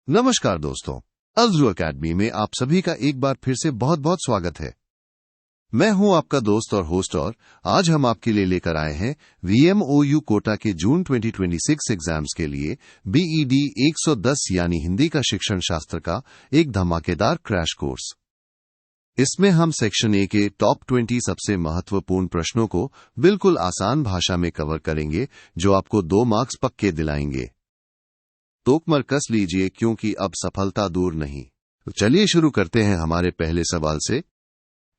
नमस्कार दोस्तों, अज़्रू अकेडमी में आप सभी का एक बार फिर से बहुत बहुत स्वागत है। मैं हूं आपका दोस्त और होस्ट और आज हम आपके लिए लेकर आए हैं VMOU कोटा के जून 2026 एग्जाम्स के लिए BED 110 यानी हिंदी का शिक्षण शास्त्र का एक धमाकेदार क्रैश कोर्स। इसमें हम सेक्शन ए के टॉप 20 सबसे महत्वपूर्ण प्रश्नों को बिल्कुल आसान भाषा में कवर करेंगे, जो आपको 2 मार्क्स पक्के दिलाएंगे। तोकमर कस लीजिए क्योंकि अब सफलता दूर नहीं। तो चलिए शुरू करते हैं हमारे पहले सवाल से।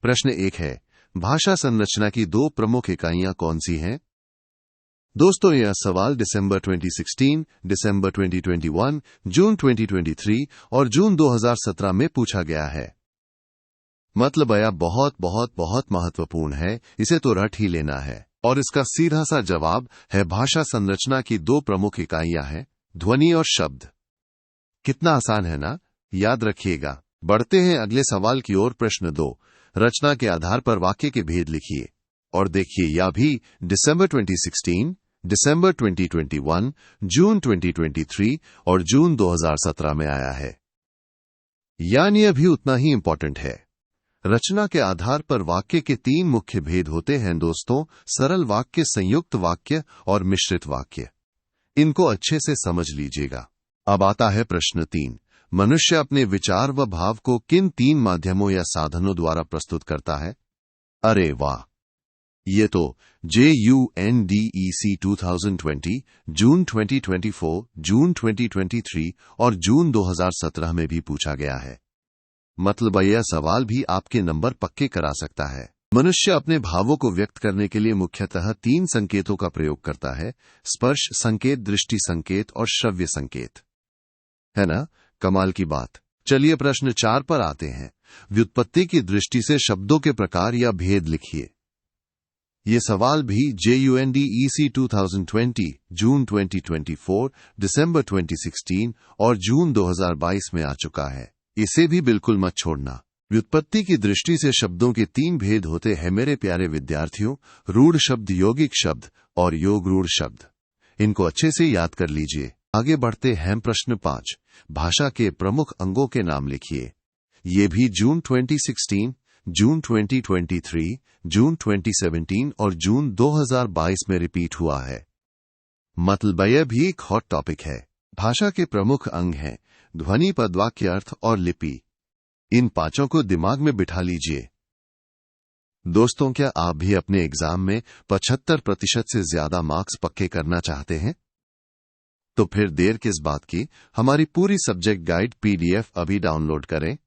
प्रश्न 1 है, भाषा संरचना की 2 प्रमुख इकाइयां कौन सी हैं? दोस्तों, यह सवाल दिसंबर 2016, दिसंबर 2021, जून 2023 और जून 2017 में पूछा गया है। मतलब यह बहुत बहुत बहुत महत्वपूर्ण है, इसे तो रट ही लेना है। और इसका सीधा सा जवाब है भाषा संरचना की 2 प्रमुख इकाइयां हैं, ध्वनि और शब्द। कितना आसान है ना, याद रखिएगा। बढ़ते हैं अगले सवाल की ओर। प्रश्न 2, रचना के आधार पर वाक्य के भेद लिखिए। और देखिए, यह भी दिसंबर 2016, दिसंबर 2021, जून 2023 और जून 2017 में आया है, यानी यह भी उतना ही इंपॉर्टेंट है। रचना के आधार पर वाक्य के 3 मुख्य भेद होते हैं दोस्तों, सरल वाक्य, संयुक्त वाक्य और मिश्रित वाक्य। इनको अच्छे से समझ लीजिएगा। अब आता है प्रश्न 3, मनुष्य अपने विचार व भाव को किन 3 माध्यमों या साधनों द्वारा प्रस्तुत करता है? अरे वाह, ये तो JUNDEC 2020, जून 2024, जून 2023 और जून 2017 में भी पूछा गया है। मतलब यह सवाल भी आपके नंबर पक्के करा सकता है। मनुष्य अपने भावों को व्यक्त करने के लिए मुख्यतः 3 संकेतों का प्रयोग करता है, स्पर्श संकेत, दृष्टि संकेत और श्रव्य संकेत। है ना, कमाल की बात। चलिए प्रश्न 4 पर आते हैं। व्युत्पत्ति की दृष्टि से शब्दों के प्रकार या भेद लिखिए। ये सवाल भी JUNDEC 2020, जून 2024, दिसंबर 2016 और जून 2022 में आ चुका है। इसे भी बिल्कुल मत छोड़ना। व्युत्पत्ति की दृष्टि से शब्दों के 3 भेद होते हैं मेरे प्यारे विद्यार्थियों, रूढ़ शब्द, यौगिक शब्द और योग रूढ़ शब्द। इनको अच्छे से याद कर लीजिए। आगे बढ़ते हैं। प्रश्न 5, भाषा के प्रमुख अंगों के नाम लिखिए। ये भी जून 2016, जून 2023, जून 2017 और जून 2022 में रिपीट हुआ है। मतलब यह भी एक हॉट टॉपिक है। भाषा के प्रमुख अंग हैं ध्वनि, पद, वाक्य, अर्थ और लिपि। इन 5 को दिमाग में बिठा लीजिए। दोस्तों, क्या आप भी अपने एग्जाम में 75% से ज्यादा मार्क्स पक्के करना चाहते हैं? तो फिर देर किस बात की, हमारी पूरी सब्जेक्ट गाइड PDF अभी डाउनलोड करें।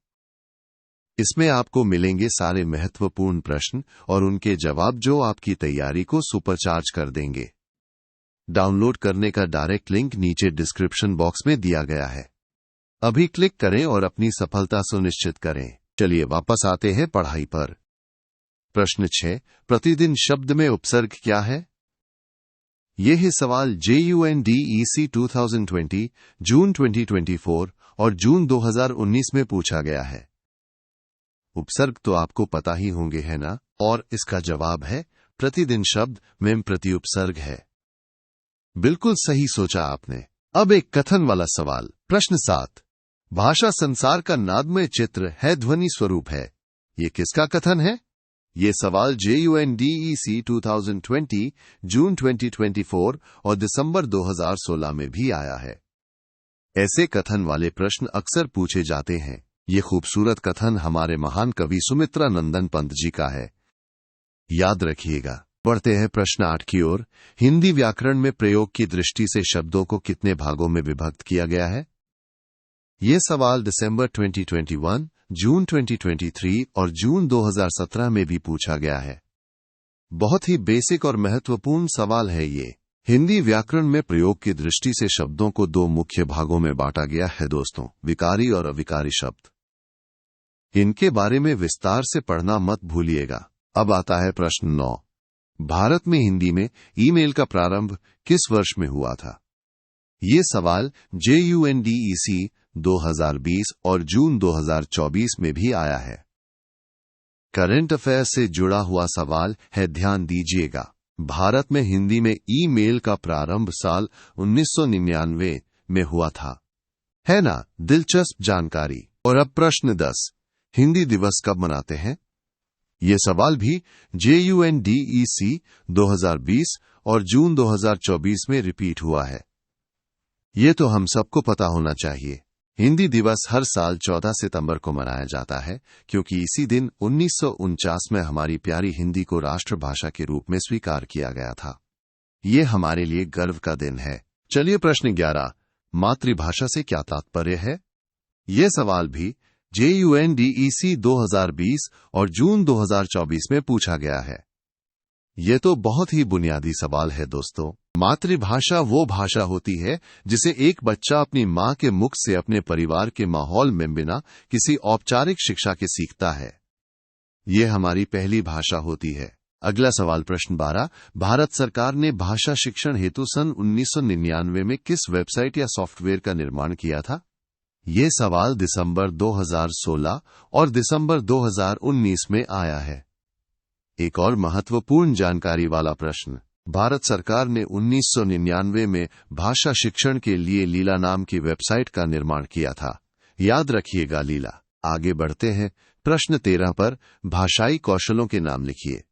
इसमें आपको मिलेंगे सारे महत्वपूर्ण प्रश्न और उनके जवाब, जो आपकी तैयारी को सुपरचार्ज कर देंगे। डाउनलोड करने का डायरेक्ट लिंक नीचे डिस्क्रिप्शन बॉक्स में दिया गया है। अभी क्लिक करें और अपनी सफलता सुनिश्चित करें। चलिए वापस आते हैं पढ़ाई पर। प्रश्न 6, प्रतिदिन शब्द में उपसर्ग क्या है? यह है सवाल JUNDEC 2020, जून 2024 और जून 2019 में पूछा गया है। उपसर्ग तो आपको पता ही होंगे, है ना? और इसका जवाब है प्रतिदिन शब्द में प्रति उपसर्ग है। बिल्कुल सही सोचा आपने। अब एक कथन वाला सवाल। प्रश्न 7, भाषा संसार का नादमय चित्र है, ध्वनि स्वरूप है। ये किसका कथन है? ये सवाल JUNDEC 2020, जून 2024 और दिसंबर 2016 में भी आया है। ऐसे कथन वाले प्रश्न अक्सर पूछे जाते हैं। ये खूबसूरत कथन हमारे महान कवि सुमित्रा नंदन पंत जी का है, याद रखिएगा। बढ़ते हैं प्रश्न 8 की ओर। हिंदी व्याकरण में प्रयोग की दृष्टि से शब्दों को कितने भागों में विभक्त किया गया है? यह सवाल दिसंबर 2021, जून 2023 और जून 2017 में भी पूछा गया है। बहुत ही बेसिक और महत्वपूर्ण सवाल है ये। हिंदी व्याकरण में प्रयोग की दृष्टि से शब्दों को 2 मुख्य भागों में बांटा गया है दोस्तों, विकारी और अविकारी शब्द। इनके बारे में विस्तार से पढ़ना मत भूलिएगा। अब आता है प्रश्न 9, भारत में हिंदी में ईमेल का प्रारंभ किस वर्ष में हुआ था? ये सवाल JUNDEC 2020 और जून 2024 में भी आया है। करंट अफेयर से जुड़ा हुआ सवाल है, ध्यान दीजिएगा। भारत में हिंदी में ईमेल का प्रारंभ साल 1999 में हुआ था। है ना, दिलचस्प जानकारी। और अब प्रश्न 10, हिंदी दिवस कब मनाते हैं? ये सवाल भी JUNDEC 2020 और जून 2024 में रिपीट हुआ है। ये तो हम सबको पता होना चाहिए। हिंदी दिवस हर साल 14 सितंबर को मनाया जाता है, क्योंकि इसी दिन 1949 में हमारी प्यारी हिंदी को राष्ट्रभाषा के रूप में स्वीकार किया गया था। ये हमारे लिए गर्व का दिन है। चलिए प्रश्न 11, मातृभाषा से क्या तात्पर्य है? ये सवाल भी JUNDEC 2020 और जून 2024 में पूछा गया है। ये तो बहुत ही बुनियादी सवाल है दोस्तों। मातृभाषा वो भाषा होती है जिसे एक बच्चा अपनी मां के मुख से अपने परिवार के माहौल में बिना किसी औपचारिक शिक्षा के सीखता है। ये हमारी पहली भाषा होती है। अगला सवाल प्रश्न 12, भारत सरकार ने भाषा शिक्षण हेतु सन 1999 में किस वेबसाइट या सॉफ्टवेयर का निर्माण किया था? ये सवाल दिसंबर 2016 और दिसंबर 2019 में आया है। एक और महत्वपूर्ण जानकारी वाला प्रश्न, भारत सरकार ने 1999 में भाषा शिक्षण के लिए लीला नाम की वेबसाइट का निर्माण किया था। याद रखिएगा लीला। आगे बढ़ते हैं प्रश्न 13 पर, भाषाई कौशलों के नाम लिखिए।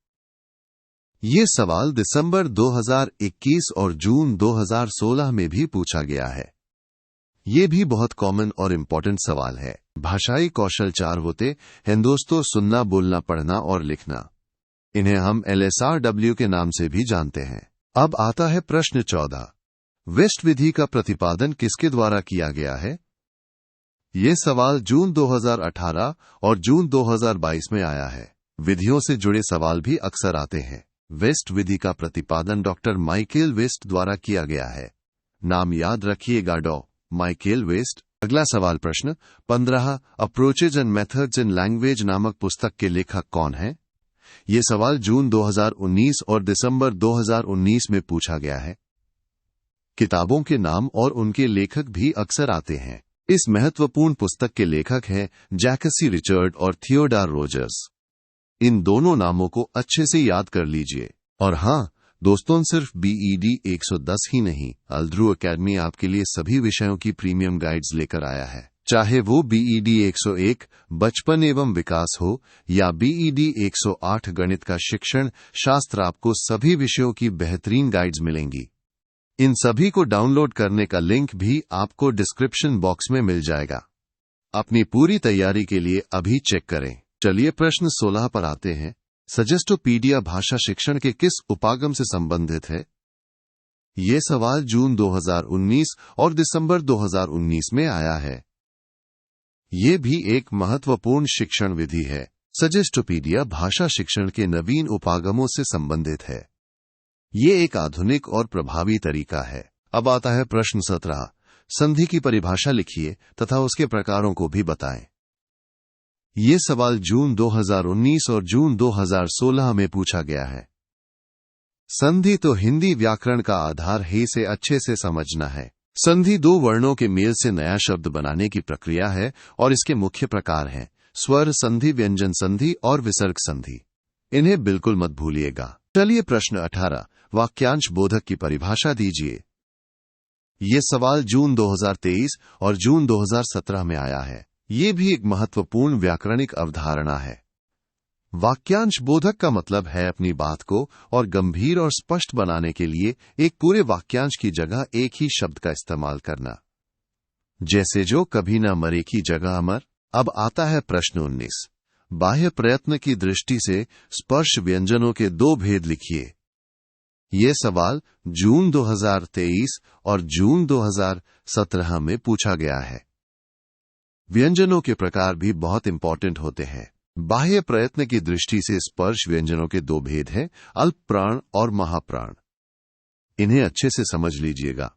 ये सवाल दिसंबर 2021 और जून 2016 में भी पूछा गया है। ये भी बहुत कॉमन और इम्पोर्टेंट सवाल है। भाषाई कौशल 4 होते हैं दोस्तों, सुनना, बोलना, पढ़ना और लिखना। इन्हें हम LSRW के नाम से भी जानते हैं। अब आता है प्रश्न 14, वेस्ट विधि का प्रतिपादन किसके द्वारा किया गया है? ये सवाल जून 2018 और जून 2022 में आया है। विधियों से जुड़े सवाल भी अक्सर आते हैं। वेस्ट विधि का प्रतिपादन डॉक्टर माइकेल वेस्ट द्वारा किया गया है। नाम याद रखिएगा, डॉ. Michael West. अगला सवाल प्रश्न 15, approaches and methods in language नामक पुस्तक के लेखक कौन हैं? ये सवाल जून 2019 और दिसंबर 2019 में पूछा गया है। किताबों के नाम और उनके लेखक भी अक्सर आते हैं। इस महत्वपूर्ण पुस्तक के लेखक हैं जैकसी रिचर्ड और थियोडोर रोजर्स। इन दोनों नामों को अच्छे से याद कर लीजिए। और हां दोस्तों, सिर्फ BED 110 ही नहीं, अल्द्रू एकेडमी आपके लिए सभी विषयों की प्रीमियम गाइड्स लेकर आया है। चाहे वो BED 101 बचपन एवं विकास हो या BED 108 गणित का शिक्षण शास्त्र, आपको सभी विषयों की बेहतरीन गाइड्स मिलेंगी। इन सभी को डाउनलोड करने का लिंक भी आपको डिस्क्रिप्शन बॉक्स में मिल जाएगा। अपनी पूरी तैयारी के लिए अभी चेक करें। चलिए प्रश्न 16 पर आते हैं। सजेस्टोपीडिया भाषा शिक्षण के किस उपागम से संबंधित है? ये सवाल जून 2019 और दिसंबर 2019 में आया है। ये भी एक महत्वपूर्ण शिक्षण विधि है। सजेस्टोपीडिया भाषा शिक्षण के नवीन उपागमों से संबंधित है। ये एक आधुनिक और प्रभावी तरीका है। अब आता है प्रश्न 17, संधि की परिभाषा लिखिए तथा उसके प्रकारों को भी बताएं। ये सवाल जून 2019 और जून 2016 में पूछा गया है। संधि तो हिंदी व्याकरण का आधार है, इसे अच्छे से समझना है। संधि दो वर्णों के मेल से नया शब्द बनाने की प्रक्रिया है और इसके मुख्य प्रकार हैं स्वर संधि, व्यंजन संधि और विसर्ग संधि। इन्हें बिल्कुल मत भूलिएगा। चलिए प्रश्न 18, वाक्यांश बोधक की परिभाषा दीजिए। ये सवाल जून 2023 और जून 2017 में आया है। ये भी एक महत्वपूर्ण व्याकरणिक अवधारणा है। वाक्यांश बोधक का मतलब है अपनी बात को और गंभीर और स्पष्ट बनाने के लिए एक पूरे वाक्यांश की जगह एक ही शब्द का इस्तेमाल करना, जैसे जो कभी न मरे की जगह अमर। अब आता है प्रश्न 19, बाह्य प्रयत्न की दृष्टि से स्पर्श व्यंजनों के दो भेद लिखिए। ये सवाल जून 2023 और जून 2017 में पूछा गया है। व्यंजनों के प्रकार भी बहुत इंपॉर्टेंट होते हैं। बाह्य प्रयत्न की दृष्टि से स्पर्श व्यंजनों के दो भेद हैं, अल्प प्राण और महाप्राण। इन्हें अच्छे से समझ लीजिएगा।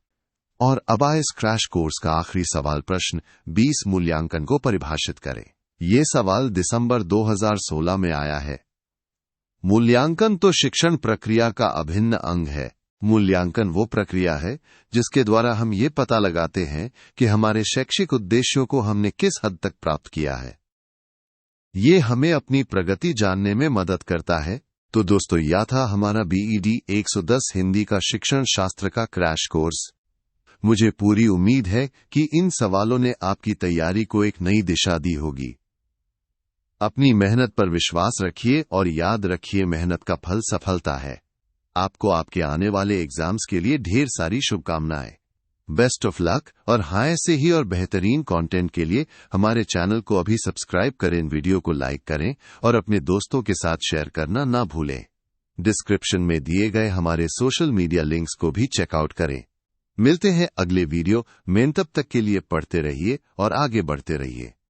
और अब आए इस क्रैश कोर्स का आखिरी सवाल प्रश्न 20, मूल्यांकन को परिभाषित करें। ये सवाल दिसंबर 2016 में आया है। मूल्यांकन तो शिक्षण प्रक्रिया का अभिन्न अंग है। मूल्यांकन वो प्रक्रिया है जिसके द्वारा हम ये पता लगाते हैं कि हमारे शैक्षिक उद्देश्यों को हमने किस हद तक प्राप्त किया है। ये हमें अपनी प्रगति जानने में मदद करता है। तो दोस्तों, यह था हमारा BED 110 हिंदी का शिक्षण शास्त्र का क्रैश कोर्स। मुझे पूरी उम्मीद है कि इन सवालों ने आपकी तैयारी को एक नई दिशा दी होगी। अपनी मेहनत पर विश्वास रखिए और याद रखिए, मेहनत का फल सफलता है। आपको आपके आने वाले एग्जाम्स के लिए ढेर सारी शुभकामनाएं। बेस्ट ऑफ लक, और हाँ, ऐसे ही और बेहतरीन कंटेंट के लिए हमारे चैनल को अभी सब्सक्राइब करें, वीडियो को लाइक करें और अपने दोस्तों के साथ शेयर करना ना भूलें। डिस्क्रिप्शन में दिए गए हमारे सोशल मीडिया लिंक्स को भी चेकआउट करें। मिलते हैं अगले वीडियो में, तब तक के लिए पढ़ते रहिए और आगे बढ़ते रहिए।